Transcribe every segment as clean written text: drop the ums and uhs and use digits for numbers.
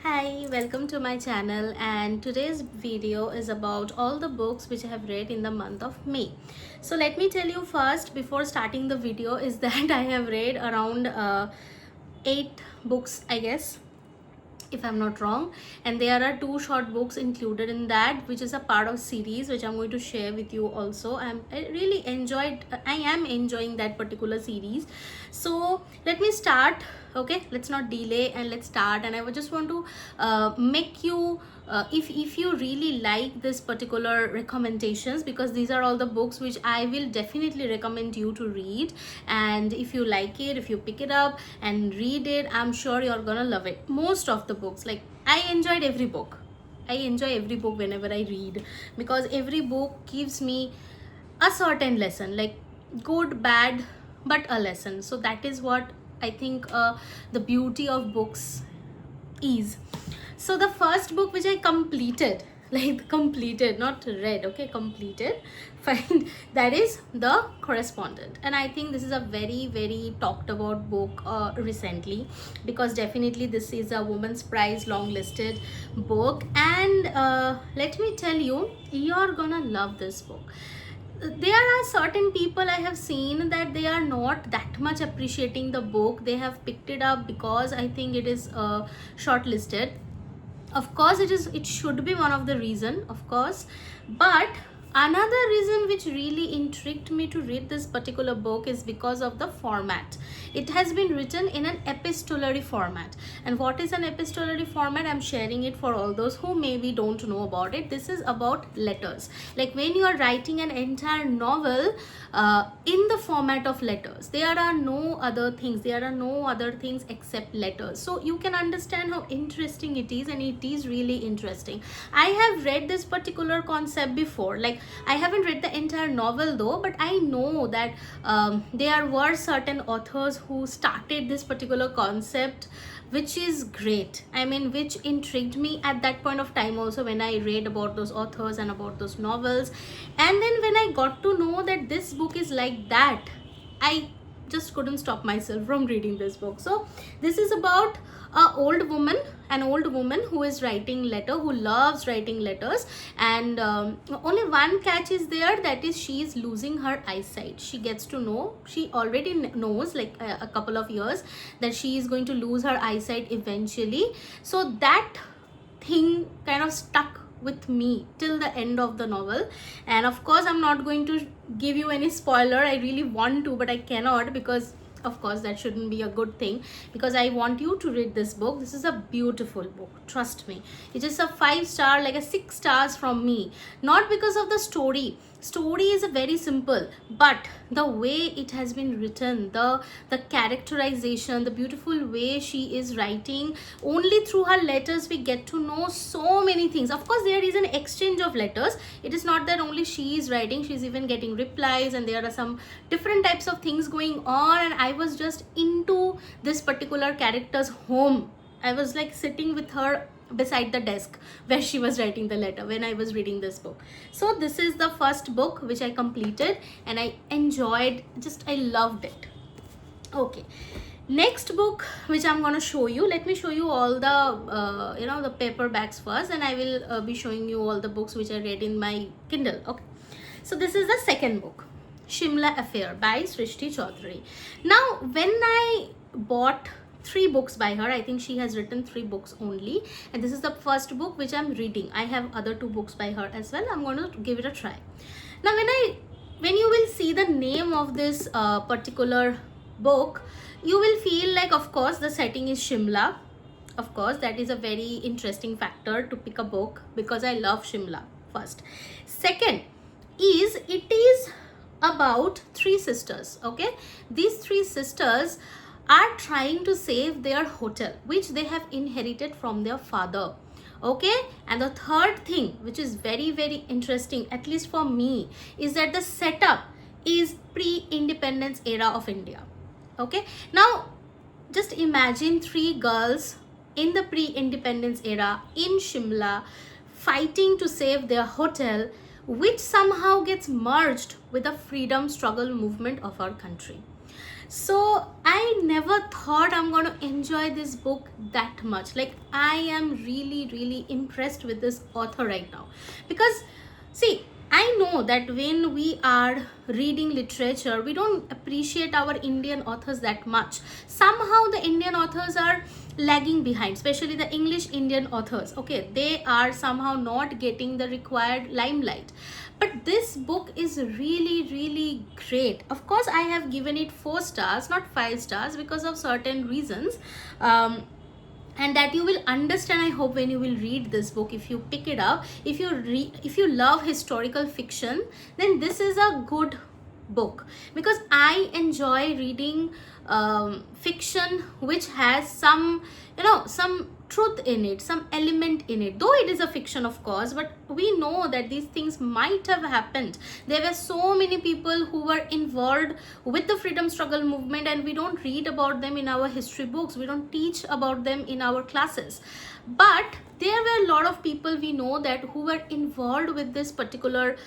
Hi, welcome to my channel, and today's video is about all the books which I have read in the month of May. So let me tell you first before starting the video is that I have read around 8 books, I guess, if I'm not wrong, and there are 2 short books included in that, which is a part of series which I'm going to share with you also. I am enjoying that particular series. So let me start. Okay, let's not delay and let's start. And I would just want to make you if you really like this particular recommendations, because these are all the books which I will definitely recommend you to read, and if you like it, if you pick it up and read it, I'm sure you're gonna love it. Most of the books, like, I enjoyed every book. I enjoy every book whenever I read, because every book gives me a certain lesson, like good, bad, but a lesson. So that is what I think the beauty of books is. So the first book which I completed, like completed, not read, okay, completed, fine, that is The Correspondent. And I think this is a very talked about book recently, because definitely this is a Women's Prize long listed book. And let me tell you, you're gonna love this book. There are certain people I have seen that they are not that much appreciating the book. They have picked it up because I think it is shortlisted. Of course it should be one of the reason, of course, but another reason which really intrigued me to read this particular book is because of the format. It has been written in an epistolary format. And what is an epistolary format? I'm sharing it for all those who maybe don't know about it. This is about letters. Like when you are writing an entire novel in the format of letters, there are no other things except letters. So you can understand how interesting it is, and it is really interesting. I have read this particular concept before. Like, I haven't read the entire novel though, but I know that there were certain authors who started this particular concept, which is great. I mean, which intrigued me at that point of time also, when I read about those authors and about those novels. And then when I got to know that this book is like that, I just couldn't stop myself from reading this book. So this is about an old woman who is writing letter, who loves writing letters. And only one catch is there, that is she is losing her eyesight. She gets to know, she already knows, like a couple of years, that she is going to lose her eyesight eventually. So that thing kind of stuck with me till the end of the novel. And of course I'm not going to give you any spoiler. I really want to, but I cannot, because of course that shouldn't be a good thing, because I want you to read this book. This is a beautiful book, trust me. It is a 5-star, like a 6 stars from me. Not because of the story is very simple, but the way it has been written, the characterization, the beautiful way she is writing. Only through her letters we get to know so many things. Of course there is an exchange of letters. It is not that only she is writing, she is even getting replies, and there are some different types of things going on. And I was just into this particular character's home. I was like sitting with her beside the desk where she was writing the letter when I was reading this book. So this is the first book which I completed, and I enjoyed, I loved it. Okay, next book which I'm going to show you, let me show you all the the paperbacks first, and I will be showing you all the books which I read in my Kindle. Okay, so this is the second book, Shimla Affair by Srishti Chaudhary. Now when I bought 3 books by her, I think she has written 3 books only, and this is the first book which I'm reading. I have other 2 books by her as well. I'm going to give it a try. Now when you will see the name of this particular book, you will feel like, of course the setting is Shimla. Of course that is a very interesting factor to pick a book, because I love Shimla. First, second is, it is about 3 sisters. Okay, these 3 sisters are trying to save their hotel, which they have inherited from their father. Okay, and the third thing, which is very interesting, at least for me, is that the setup is pre-independence era of India. Okay, now just imagine 3 girls in the pre-independence era in Shimla fighting to save their hotel, which somehow gets merged with the freedom struggle movement of our country. So I never thought I'm going to enjoy this book that much. Like, I am really impressed with this author right now, because see, I know that when we are reading literature, we don't appreciate our Indian authors that much. Somehow the Indian authors are lagging behind, especially the English Indian authors. Okay, they are somehow not getting the required limelight. But this book is really great. Of course, I have given it 4 stars, not 5 stars, because of certain reasons. And that you will understand, I hope, when you will read this book. If you pick it up, if you love historical fiction, then this is a good book, because I enjoy reading fiction which has some, some truth in it, some element in it, though it is a fiction, of course, but we know that these things might have happened. There were so many people who were involved with the freedom struggle movement, and we don't read about them in our history books, we don't teach about them in our classes. But there were a lot of people we know that who were involved with this particular,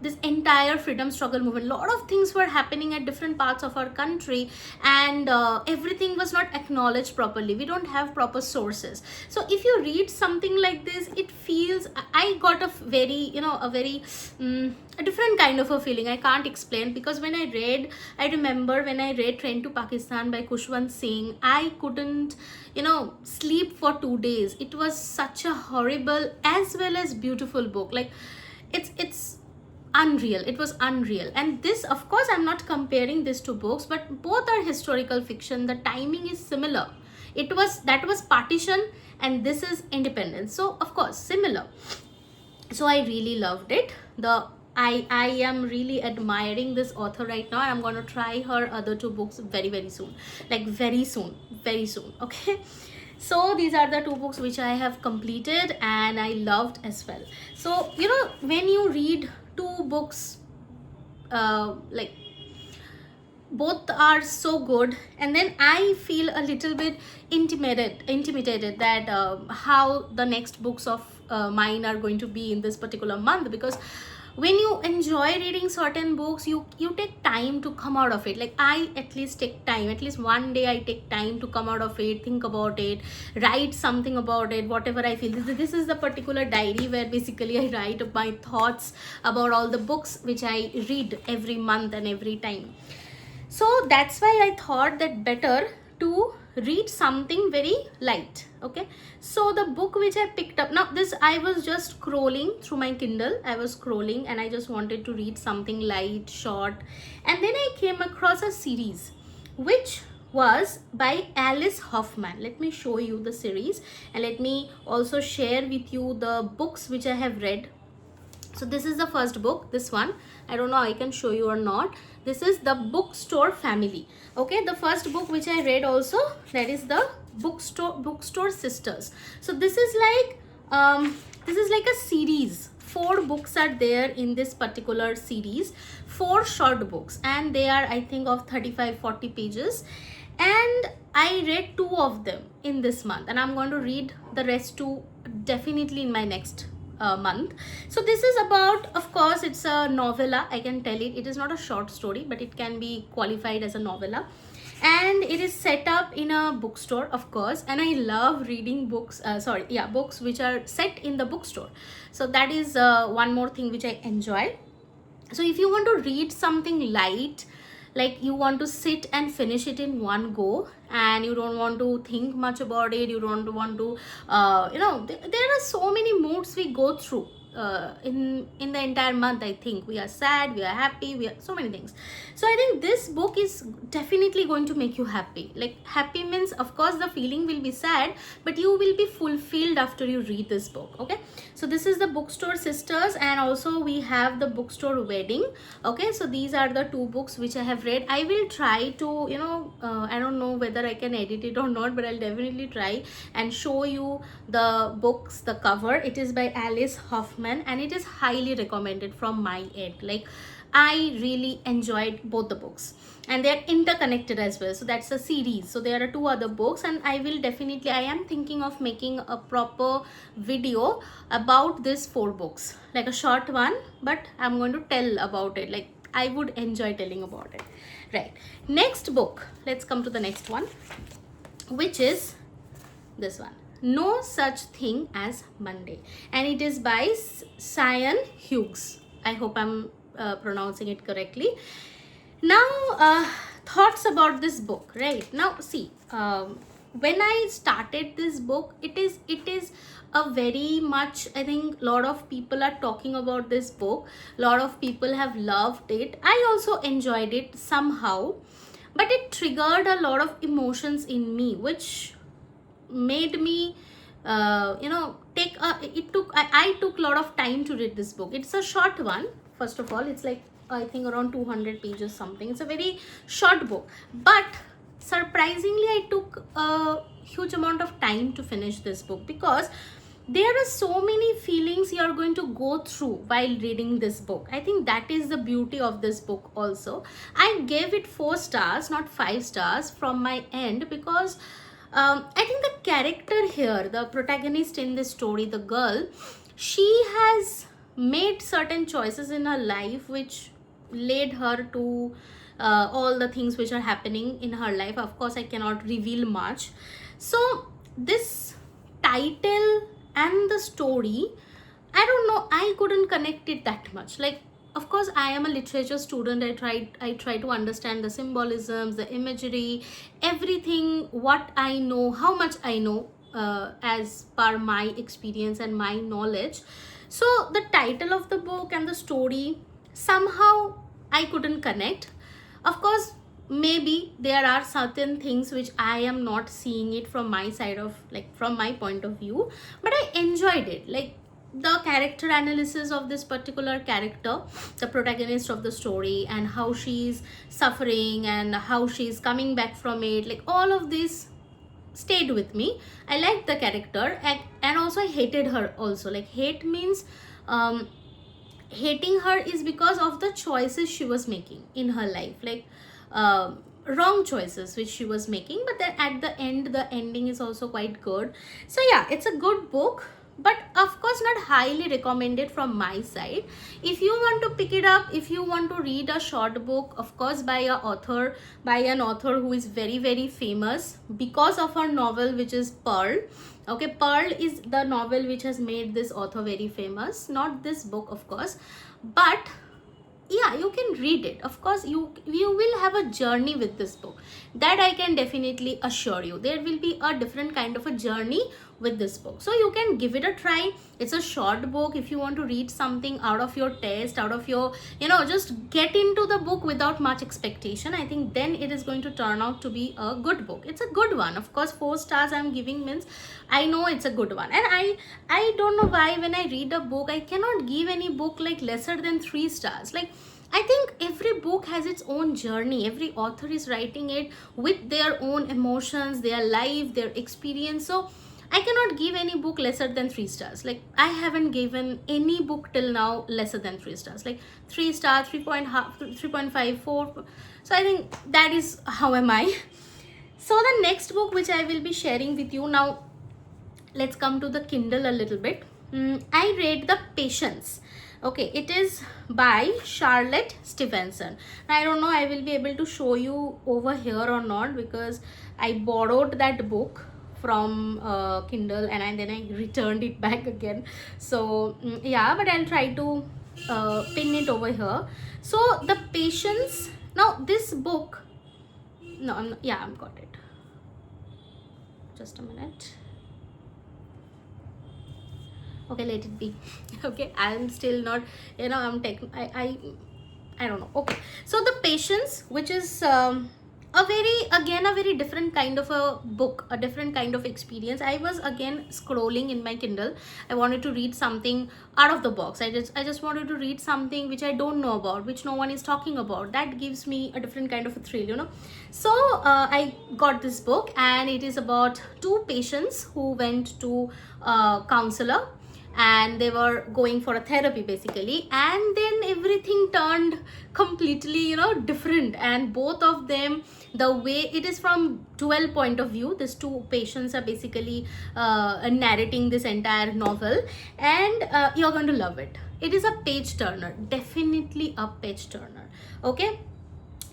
this entire freedom struggle movement. A lot of things were happening at different parts of our country, and everything was not acknowledged properly. We don't have proper sources. So if you read something like this, it feels, I got a very, a different kind of a feeling. I can't explain, because when I remember when I read Train to Pakistan by Khushwant Singh, I couldn't, sleep for 2 days. It was such a horrible as well as beautiful book. Like, it's unreal. It was unreal. And this, of course, I'm not comparing this to books, but both are historical fiction. The timing is similar. That was partition, and this is independence, so of course similar. So I really loved it. I am really admiring this author right now, and I'm going to try her other 2 books very soon. Like, very soon. Okay. So these are the 2 books which I have completed and I loved as well. So, when you read 2 books, like, both are so good, and then I feel a little bit intimidated that how the next books of mine are going to be in this particular month. Because when you enjoy reading certain books, you take time to come out of it. Like, I at least take time, at least one day I take time to come out of it, think about it, write something about it, whatever I feel. This is the particular diary where basically I write my thoughts about all the books which I read every month and every time. So that's why I thought that better to read something very light. Okay, so the book which I picked up, now this, I was just scrolling through my Kindle. I was scrolling and I just wanted to read something light, short, and then I came across a series which was by Alice Hoffman. Let me show you the series, and let me also share with you the books which I have read. So this is the first book, this one. I don't know I can show you or not. This is The Bookstore Family. Okay, the first book which I read also, that is the Bookstore Sisters. So this is like a series. 4 books are there in this particular series, 4 short books, and they are, I think, of 35-40 pages. And I read 2 of them in this month, and I'm going to read the rest 2 definitely in my next month. So this is about, of course, it's a novella. I can tell it is not a short story, but it can be qualified as a novella, and it is set up in a bookstore, of course. And I love reading books, books which are set in the bookstore. So that is one more thing which I enjoy. So if you want to read something light, like you want to sit and finish it in one go, and you don't want to think much about it, you don't want to there are so many moods we go through in the entire month. I think we are sad, we are happy, we are so many things. So I think this book is definitely going to make you happy. Like, happy means, of course, the feeling will be sad, but you will be fulfilled after you read this book. Okay, so this is the Bookstore Sisters, and also we have the Bookstore Wedding. Okay, so these are the 2 books which I have read. I will try to, I don't know whether I can edit it or not, but I'll definitely try and show you the books, the cover. It is by Alice Hoffman, and it is highly recommended from my end. Like, I really enjoyed both the books, and they're interconnected as well. So that's a series. So there are 2 other books, and I am thinking of making a proper video about these 4 books, like a short one, but I'm going to tell about it. Like, I would enjoy telling about it. Right, next book, let's come to the next one, which is this one, No Such Thing as Monday, and it is by Sion Hughes. I hope I'm pronouncing it correctly. Now, thoughts about this book. Right now, see, when I started this book, it is a very much, I think a lot of people are talking about this book, a lot of people have loved it. I also enjoyed it somehow, but it triggered a lot of emotions in me, which made me take a it took I took a lot of time to read this book. It's a short one. First of all, it's like, I think around 200 pages something. It's a very short book, but surprisingly I took a huge amount of time to finish this book, because there are so many feelings you are going to go through while reading this book. I think that is the beauty of this book also. I gave it 4 stars, not 5 stars from my end, because I think the character here, the protagonist in this story, the girl, she has made certain choices in her life which led her to all the things which are happening in her life. Of course, I cannot reveal much. So this title and the story, I don't know, I couldn't connect it that much. Like, of course, I am a literature student. I try to understand the symbolisms, the imagery, everything, what I know, how much I know, as per my experience and my knowledge. So the title of the book and the story, somehow I couldn't connect. Of course, maybe there are certain things which I am not seeing it from my side of, like, from my point of view, but I enjoyed it. Like, the character analysis of this particular character, the protagonist of the story, and how she's suffering and how she's coming back from it, like all of this stayed with me. I liked the character, and also I hated her also. Like, hate means hating her is because of the choices she was making in her life, like wrong choices which she was making, but then at the end, the ending is also quite good. So yeah, it's a good book, but of course not highly recommended from my side. If you want to pick it up, if you want to read a short book, of course by an author who is very, very famous because of her novel, which is Pearl. Okay, Pearl is the novel which has made this author very famous, not this book of course, but yeah, you can read it. Of course, you will have a journey with this book, that I can definitely assure you. There will be a different kind of a journey with this book, so you can give it a try. It's a short book. If you want to read something out of your taste, out of your, just get into the book without much expectation, I think then it is going to turn out to be a good book. It's a good one. Of course, 4 stars I'm giving means I know it's a good one. And I don't know why when I read a book, I cannot give any book like lesser than 3 stars. Like, I think every book has its own journey. Every author is writing it with their own emotions, their life, their experience. So I cannot give any book lesser than 3 stars. Like, I haven't given any book till now lesser than 3 stars. Like 3 star, 3.5, 4. So I think that is how am I. So the next book which I will be sharing with you now, let's come to the Kindle a little bit. I read The Patience. Okay, it is by Charlotte Stevenson. I don't know I will be able to show you over here or not, because I borrowed that book from Kindle and then I returned it back again. So yeah, but I'll try to pin it over here. So The Patience. Now this book, no, I've got it. Just a minute. Okay, let it be. Okay, I'm still not, I'm I don't know. Okay, so The Patience, which is a very different kind of a book, a different kind of experience. I was again scrolling in my Kindle. I wanted to read something out of the box. I just wanted to read something which I don't know about, which no one is talking about. That gives me a different kind of a thrill. So I got this book, and it is about 2 patients who went to a counselor, and they were going for a therapy basically, and then everything turned completely, you know, different. And both of them, the way it is from dual point of view, these two patients are basically narrating this entire novel, and you're going to love it. It is a page turner, definitely a page turner. Okay,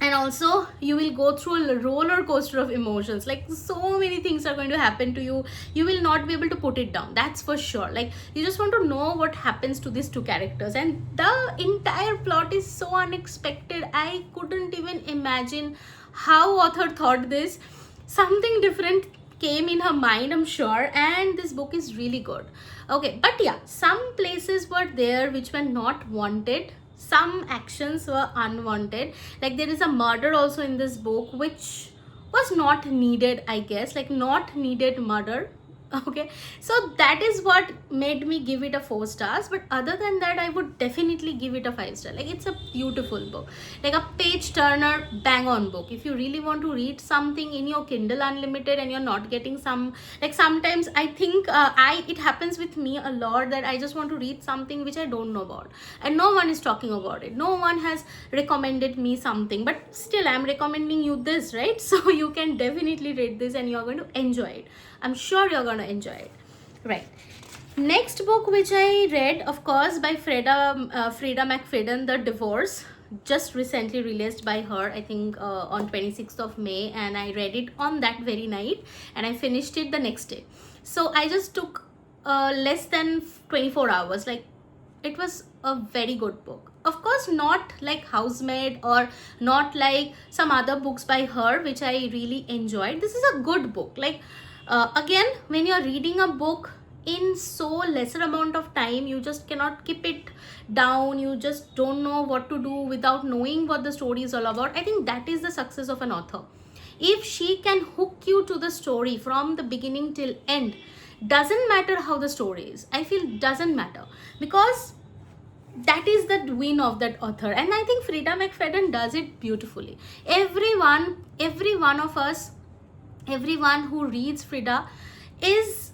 and also you will go through a roller coaster of emotions. Like, so many things are going to happen to you, you will not be able to put it down, that's for sure. Like, you just want to know what happens to these two characters, and the entire plot is so unexpected. I couldn't even imagine how author thought this. Something different came in her mind, I'm sure, and this book is really good. Okay, but yeah, some places were there which were not wanted, some actions were unwanted. Like, there is a murder also in this book which was not needed, I guess, like not needed murder. Okay, so that is what made me give it a 4 stars, but other than that I would definitely give it a 5 star. Like, it's a beautiful book, like a page turner, bang on book. If you really want to read something in your Kindle Unlimited and you're not getting some, like, sometimes I think it happens with me a lot that I just want to read something which I don't know about, and no one is talking about it, no one has recommended me something, but still I'm recommending you this, right? So you can definitely read this and you're going to enjoy it. I'm sure you're gonna enjoy it. Right. Next book which I read, of course, by Freida McFadden, The Divorce, just recently released by her, I think on 26th of May, and I read it on that very night and I finished it the next day. So I just took less than 24 hours. Like, it was a very good book. Of course, not like Housemaid or not like some other books by her which I really enjoyed. This is a good book. Like, again, when you're reading a book in so lesser amount of time, you just cannot keep it down, you just don't know what to do without knowing what the story is all about. I think that is the success of an author. If she can hook you to the story from the beginning till end, doesn't matter how the story is, I feel doesn't matter, because that is the win of that author. And I think Freida McFadden does it beautifully. Every one of us, everyone who reads Frida is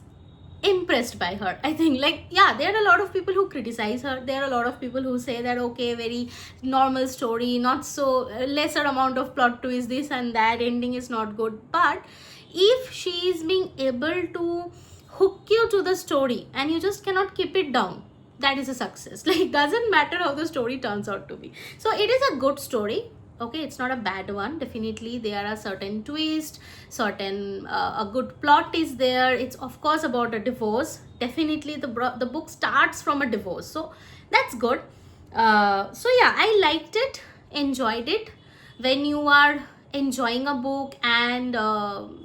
impressed by her. I think, like, yeah, there are a lot of people who criticize her, there are a lot of people who say that, okay, very normal story, not so lesser amount of plot twist, this and that, ending is not good. But if she is being able to hook you to the story and you just cannot keep it down, that is a success. Like, doesn't matter how the story turns out to be. So it is a good story. Okay, it's not a bad one. Definitely there are certain twists, certain a good plot is there. It's of course about a divorce. Definitely the book starts from a divorce, so that's good. So yeah, I liked it, enjoyed it. When you are enjoying a book and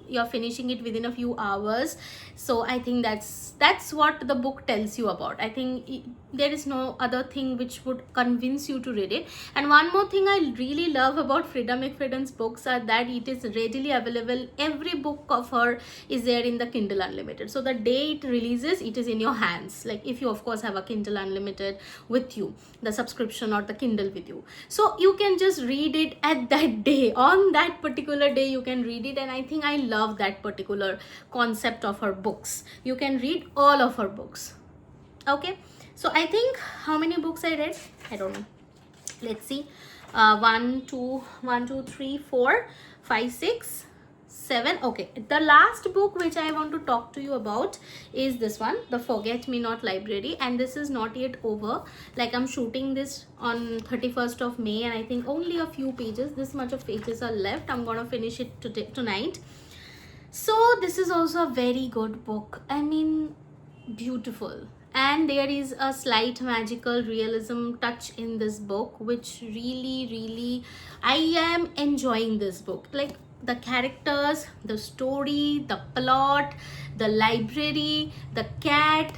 you're finishing it within a few hours, so I think that's what the book tells you about. I think there is no other thing which would convince you to read it. And one more thing I really love about Freida McFadden's books are that it is readily available. Every book of her is there in the Kindle Unlimited, so the day it releases, it is in your hands. Like, if you of course have a Kindle Unlimited with you, the subscription or the Kindle with you, so you can just read it at that day, on that particular day you can read it. And I think I love that particular concept of her books. You can read all of her books. Okay, so I think, how many books I read, I don't know, let's see, 1 2 3 4 5 6 7. Okay, the last book which I want to talk to you about is this one, The Forget Me Not Library. And this is not yet over. Like, I'm shooting this on 31st of May and I think only a few pages, this much of pages are left. I'm gonna finish it tonight. So this is also a very good book. I mean, beautiful. And there is a slight magical realism touch in this book, which really I am enjoying this book. Like, the characters, the story, the plot, the library, the cat,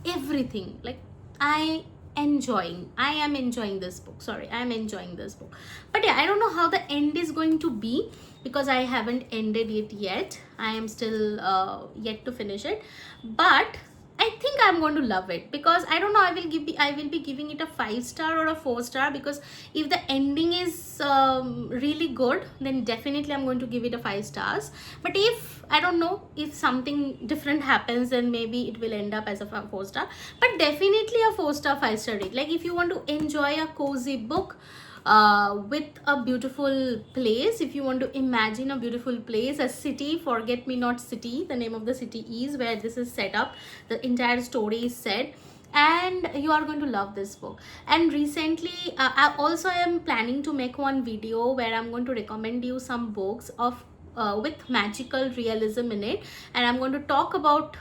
everything. Like, I am enjoying this book. Sorry, I am enjoying this book. But yeah, I don't know how the end is going to be, because I haven't ended it yet. I am still yet to finish it. But I think I'm going to love it, because I don't know, I will be giving it a 5 star or a 4 star, because if the ending is really good, then definitely I'm going to give it a 5 stars. But if I don't know, if something different happens, then maybe it will end up as a 4 star. But definitely a 4 star 5 star read. Like if you want to enjoy a cozy book with a beautiful place, if you want to imagine a beautiful place, a city, forget me not city, the name of the city is where this is set up, the entire story is said, and you are going to love this book. And recently I am planning to make one video where I'm going to recommend you some books of with magical realism in it, and I'm going to talk about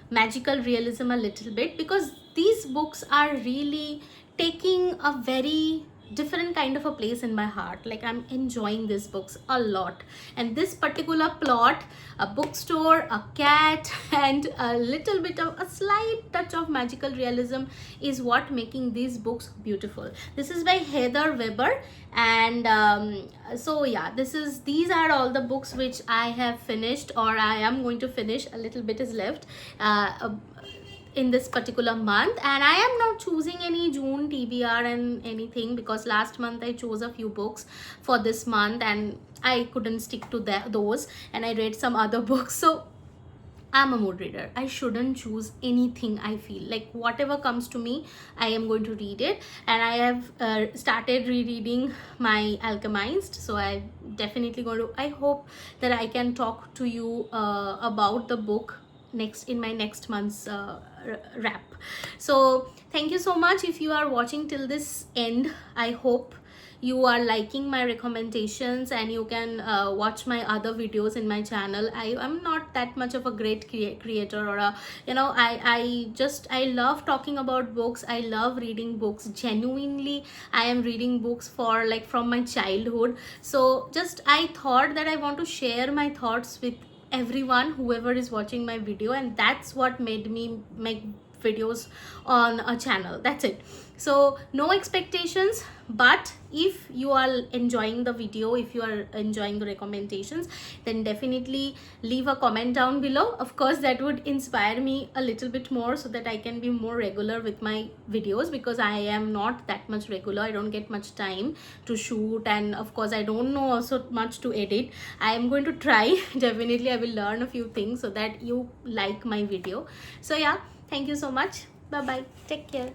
magical realism a little bit, because these books are really taking a very different kind of a place in my heart. Like I'm enjoying these books a lot, and this particular plot, a bookstore, a cat and a little bit of a slight touch of magical realism, is what making these books beautiful. This is by Heather Weber, and so yeah, these are all the books which I have finished, or I am going to finish. A little bit is left in this particular month, and I am not choosing any June TBR and anything, because last month I chose a few books for this month and I couldn't stick to those, and I read some other books. So I'm a mood reader. I shouldn't choose anything. I feel like whatever comes to me, I am going to read it. And I have started rereading my Alchemist. So I definitely going to, I hope that I can talk to you about the book in my next month's wrap. So thank you so much if you are watching till this end. I hope you are liking my recommendations, and you can watch my other videos in my channel. I am not that much of a great creator, or a, you know, I love talking about books. I love reading books genuinely. I am reading books for like from my childhood. So just I thought that I want to share my thoughts with everyone, whoever is watching my video, and that's what made me make videos on a channel. That's it. So no expectations, but if you are enjoying the video, if you are enjoying the recommendations, then definitely leave a comment down below. Of course, that would inspire me a little bit more, so that I can be more regular with my videos, because I am not that much regular. I don't get much time to shoot, and of course I don't know also much to edit. I am going to try. Definitely I will learn a few things so that you like my video. So yeah, thank you so much. Bye bye, take care.